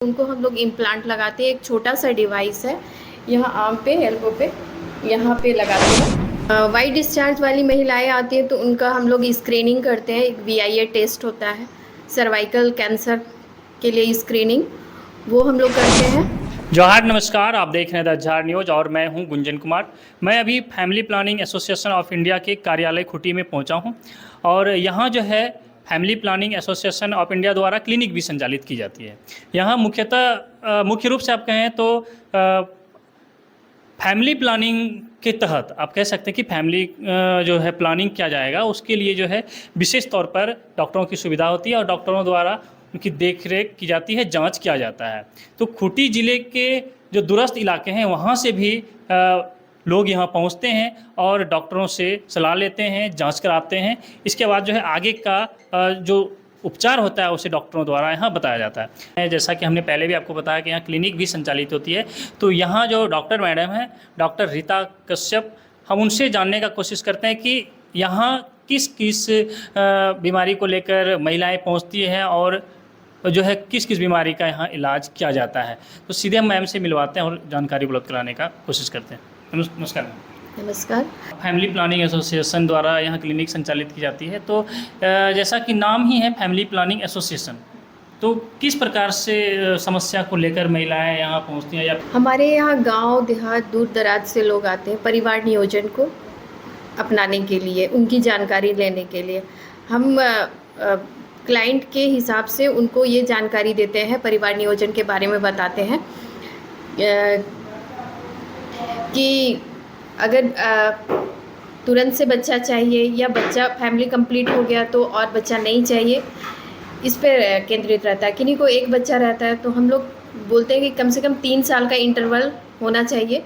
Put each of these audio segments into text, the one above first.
उनको हम लोग इम्प्लांट लगाते हैं। एक छोटा सा डिवाइस है, यहाँ आर्म पे, एल्बो पे, यहाँ पे लगाते हैं। वाइट डिस्चार्ज वाली महिलाएं आती हैं तो उनका हम लोग स्क्रीनिंग करते हैं। एक VIA टेस्ट होता है सर्वाइकल कैंसर के लिए, स्क्रीनिंग वो हम लोग करते हैं। जोहार, नमस्कार। आप देख रहे हैं द झार न्यूज और मैं हूं गुंजन कुमार। मैं अभी family planning association of India के कार्यालय खूंटी में पहुंचा हूं और यहां जो है family planning association of India द्वारा क्लिनिक भी संचालित की जाती है। यहां मुख्य रूप से आप कहें तो फैमिली प्लानिंग के तहत आप कह सकते हैं कि फैमिली जो है प्लानिंग किया जाएगा, उसके लिए जो है विशेष तौर पर डॉक्टरों की सुविधा होती है और डॉक्टरों द्वारा उनकी देख रेख की जाती है, जांच किया जाता है। तो खूंटी ज़िले के जो दूरस्थ इलाके हैं वहाँ से भी लोग यहाँ पहुँचते हैं और डॉक्टरों से सलाह लेते हैं, जांच कराते हैं। इसके बाद जो है आगे का जो उपचार होता है उसे डॉक्टरों द्वारा यहाँ बताया जाता है। जैसा कि हमने पहले भी आपको बताया कि यहाँ क्लिनिक भी संचालित होती है। तो यहाँ जो डॉक्टर मैडम है, डॉक्टर रीता कश्यप, हम उनसे जानने का कोशिश करते हैं कि यहाँ किस किस बीमारी को लेकर महिलाएं पहुँचती हैं और जो है किस किस बीमारी का यहाँ इलाज किया जाता है। तो सीधे हम मैम से मिलवाते हैं और जानकारी उपलब्ध कराने का कोशिश करते हैं। नमस्कार मैम। नमस्कार। फैमिली प्लानिंग एसोसिएशन द्वारा यहाँ क्लिनिक संचालित की जाती है, तो जैसा कि नाम ही है फैमिली प्लानिंग एसोसिएशन, तो किस प्रकार से समस्या को लेकर महिलाएं यहाँ पहुँचती हैं? या हमारे यहाँ गांव देहात दूर दराज से लोग आते हैं परिवार नियोजन को अपनाने के लिए, उनकी जानकारी लेने के लिए। हम क्लाइंट के हिसाब से उनको ये जानकारी देते हैं, परिवार नियोजन के बारे में बताते हैं कि अगर तुरंत से बच्चा चाहिए या बच्चा फैमिली कंप्लीट हो गया तो और बच्चा नहीं चाहिए, इस पर केंद्रित रहता है। किन्हीं को एक बच्चा रहता है तो हम लोग बोलते हैं कि कम से कम 3 साल का इंटरवल होना चाहिए।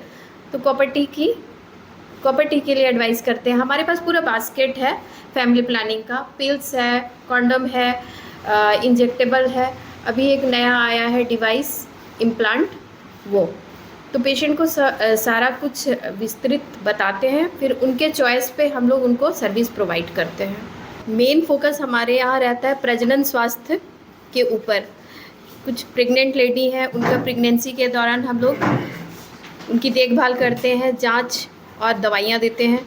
तो कॉपर टी के लिए एडवाइस करते हैं। हमारे पास पूरा बास्केट है फैमिली प्लानिंग का, पिल्स है, कॉन्डम है, इंजेक्टेबल है, अभी एक नया आया है डिवाइस इम्प्लांट, वो। तो पेशेंट को सारा कुछ विस्तृत बताते हैं, फिर उनके चॉइस पे हम लोग उनको सर्विस प्रोवाइड करते हैं। मेन फोकस हमारे यहाँ रहता है प्रजनन स्वास्थ्य के ऊपर। कुछ प्रेग्नेंट लेडी हैं, उनका प्रेगनेंसी के दौरान हम लोग उनकी देखभाल करते हैं, जांच और दवाइयाँ देते हैं।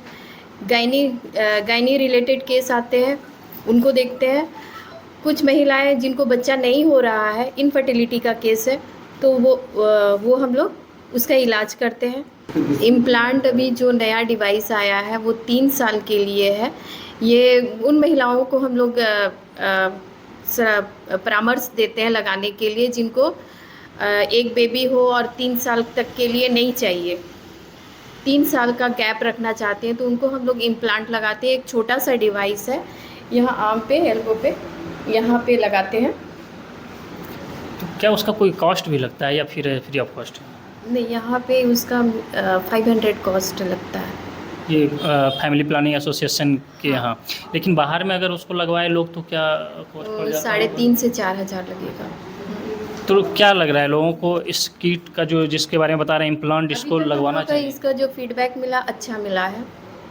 गायनी रिलेटेड केस आते हैं, उनको देखते हैं। कुछ महिलाएं जिनको बच्चा नहीं हो रहा है, इनफर्टिलिटी का केस है, तो वो हम लोग उसका इलाज करते हैं। इम्प्लांट अभी जो नया डिवाइस आया है वो 3 साल के लिए है। ये उन महिलाओं को हम लोग परामर्श देते हैं लगाने के लिए जिनको एक बेबी हो और 3 साल तक के लिए नहीं चाहिए, 3 साल का गैप रखना चाहते हैं, तो उनको हम लोग इम्प्लांट लगाते हैं। एक छोटा सा डिवाइस है, यहाँ आर्म पे, एल्बो पे, यहाँ पे लगाते हैं। तो क्या उसका कोई कॉस्ट भी लगता है या फिर फ्री ऑफ कॉस्ट? नहीं, यहाँ पे उसका 500 कॉस्ट लगता है। ये फैमिली प्लानिंग एसोसिएशन के यहाँ। लेकिन बाहर में अगर उसको लगवाए लोग तो क्या कॉस्ट पड़ जाता है? 3,500 से 4,000 लगेगा। तो क्या लग रहा है लोगों को इस किट का, जो जिसके बारे में बता रहे हैं इम्प्लांट, इसको लगवाना चाहिए? इसका जो फीडबैक मिला अच्छा मिला है,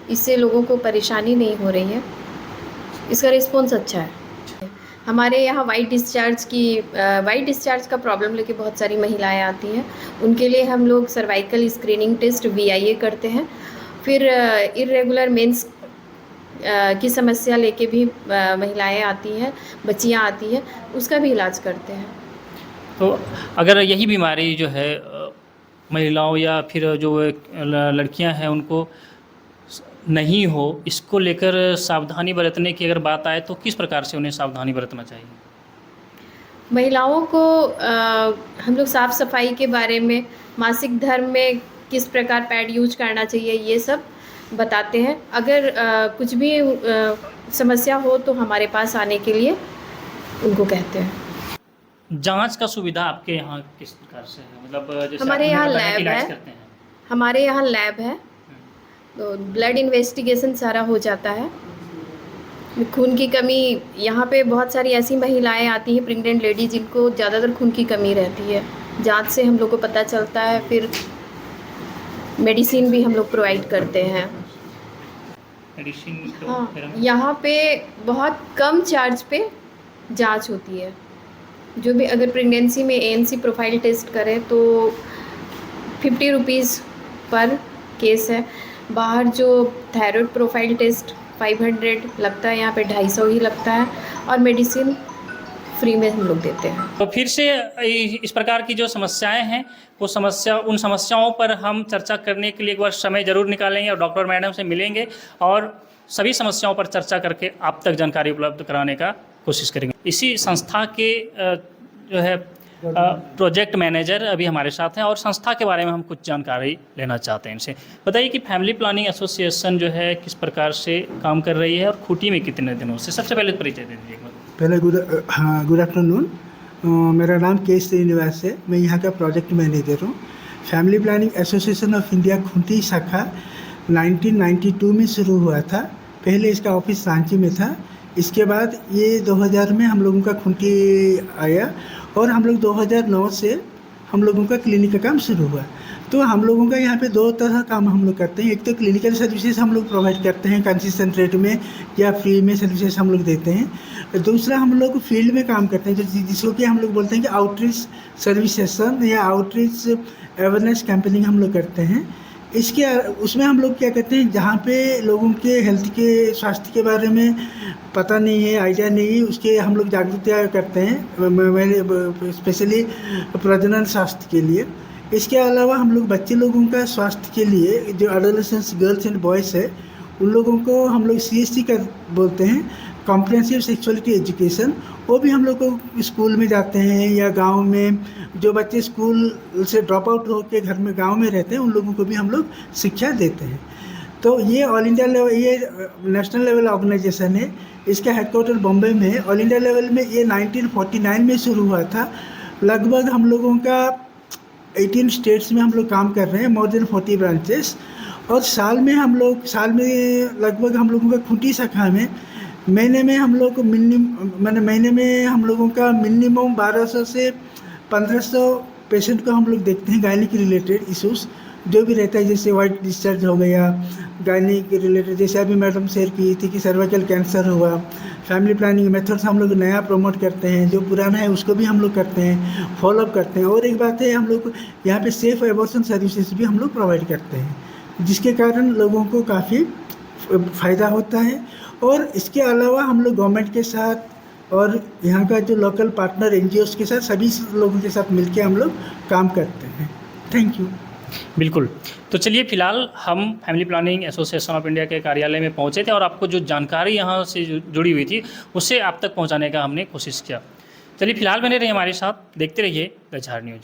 इससे लोगों को परेशानी नहीं हो रही है, इसका रिस्पॉन्स अच्छा है। हमारे यहाँ वाइट डिस्चार्ज का प्रॉब्लम लेके बहुत सारी महिलाएं आती हैं, उनके लिए हम लोग सर्वाइकल स्क्रीनिंग टेस्ट VIA करते हैं। फिर इरेगुलर मेंस की समस्या लेके भी महिलाएं आती हैं, बच्चियाँ आती हैं, उसका भी इलाज करते हैं। तो अगर यही बीमारी जो है महिलाओं या फिर जो लड़कियां हैं उनको नहीं हो, इसको लेकर सावधानी बरतने की अगर बात आए तो किस प्रकार से उन्हें सावधानी बरतना चाहिए? महिलाओं को हम लोग साफ़ सफाई के बारे में, मासिक धर्म में किस प्रकार पैड यूज करना चाहिए, ये सब बताते हैं। अगर कुछ भी समस्या हो तो हमारे पास आने के लिए उनको कहते हैं। जांच का सुविधा आपके यहाँ किस प्रकार से है? मतलब जैसे हमारे यहाँ लैब है, हमारे यहाँ लैब है, तो ब्लड इन्वेस्टिगेशन सारा हो जाता है। खून की कमी, यहाँ पे बहुत सारी ऐसी महिलाएं आती हैं प्रेग्नेंट लेडी जिनको ज़्यादातर खून की कमी रहती है, जांच से हम लोग को पता चलता है। फिर मेडिसिन भी हम लोग प्रोवाइड करते हैं। मेडिसिन तो हाँ, यहाँ पे बहुत कम चार्ज पे जांच होती है। जो भी अगर प्रेगनेंसी में ANC प्रोफाइल टेस्ट करें तो 50 रुपीज़ पर केस है। बाहर जो थायराइड प्रोफाइल टेस्ट 500 लगता है, यहाँ पे 250 ही लगता है, और मेडिसिन फ्री में हम लोग देते हैं। तो फिर से इस प्रकार की जो समस्याएं हैं वो उन समस्याओं पर हम चर्चा करने के लिए एक बार समय ज़रूर निकालेंगे और डॉक्टर मैडम से मिलेंगे और सभी समस्याओं पर चर्चा करके आप तक जानकारी उपलब्ध कराने का कोशिश करेंगे। इसी संस्था के जो है प्रोजेक्ट मैनेजर अभी हमारे साथ हैं और संस्था के बारे में हम कुछ जानकारी लेना चाहते हैं इनसे। बताइए कि फैमिली प्लानिंग एसोसिएशन जो है किस प्रकार से काम कर रही है और खूंटी में कितने दिनों से, सबसे पहले परिचय दे दीजिए। पहले गुड आफ्टरनून। मेरा नाम के श्रीनिवास है, मैं यहाँ का प्रोजेक्ट मैनेजर हूँ। Family planning association of India Khunti शाखा 1992 में शुरू हुआ था। पहले इसका ऑफिस रांची में था, इसके बाद ये 2000 में हम लोगों का खूंटी आया और हम लोग 2009 से हम लोगों का क्लिनिक का काम शुरू हुआ। तो हम लोगों का यहाँ पे दो तरह काम हम लोग करते हैं। एक तो क्लिनिकल सर्विसेज हम लोग प्रोवाइड करते हैं कंसिस्टेंट रेट में या फ्री में सर्विसेज हम लोग देते हैं। दूसरा हम लोग फील्ड में काम करते हैं जिसको कि हम लोग बोलते हैं कि आउटरीच सर्विस सेशन या आउटरीच अवेयरनेस कैंपेनिंग हम लोग करते हैं। उसमें हम लोग क्या करते हैं, जहाँ पे लोगों के हेल्थ के स्वास्थ्य के बारे में पता नहीं है, आइडिया नहीं है, उसके हम लोग जागरूकता करते हैं, स्पेशली प्रजनन स्वास्थ्य के लिए। इसके अलावा हम लोग बच्चे लोगों का स्वास्थ्य के लिए जो एडोलेसेंट्स गर्ल्स एंड बॉयज़ है उन लोगों को हम लोग CST का बोलते हैं, कॉम्प्रिहेंसिव सेक्सुअलिटी एजुकेशन। वो भी हम लोग को स्कूल में जाते हैं या गांव में जो बच्चे स्कूल से ड्रॉप आउट होकर घर में गांव में रहते हैं उन लोगों को भी हम लोग शिक्षा देते हैं। तो ये ऑल इंडिया लेवल, ये नेशनल लेवल ऑर्गेनाइजेशन है, इसका हेडक्वार्टर बॉम्बे में है। ऑल इंडिया लेवल में ये 1949 में शुरू हुआ था। लगभग हम लोगों का 18 स्टेट्स में हम लोग काम कर रहे हैं, मोर देन 40 ब्रांचेस। और साल में लगभग हम लोगों का खूंटी शाखा में महीने में हम लोग को महीने में हम लोगों का मिनिमम 1200 से 1500 पेशेंट को हम लोग देखते हैं। गायनिक रिलेटेड इश्यूज़ जो भी रहता है, जैसे वाइट डिस्चार्ज हो गया, गायनिक रिलेटेड, जैसे अभी मैडम शेयर की थी कि सर्वाइकल कैंसर हुआ। फैमिली प्लानिंग मेथड्स हम लोग नया प्रमोट करते हैं, जो पुराना है उसको भी हम लोग करते हैं, फॉलोअप करते हैं। और एक बात है, हम लोग यहाँ पे सेफ एबॉर्शन सर्विसेज भी हम लोग प्रोवाइड करते हैं, जिसके कारण लोगों को काफ़ी फ़ायदा होता है। और इसके अलावा हम लोग गवर्नमेंट के साथ और यहाँ का जो लोकल पार्टनर NGOs के साथ सभी लोगों के साथ मिलकर हम लोग काम करते हैं। Thank you. बिल्कुल। तो चलिए, फ़िलहाल हम family planning association of India के कार्यालय में पहुंचे थे और आपको जो जानकारी यहाँ से जुड़ी हुई थी उससे आप तक पहुंचाने का हमने कोशिश किया। चलिए, फ़िलहाल बने रहिए हमारे साथ, देखते रहिए द झार न्यूज़।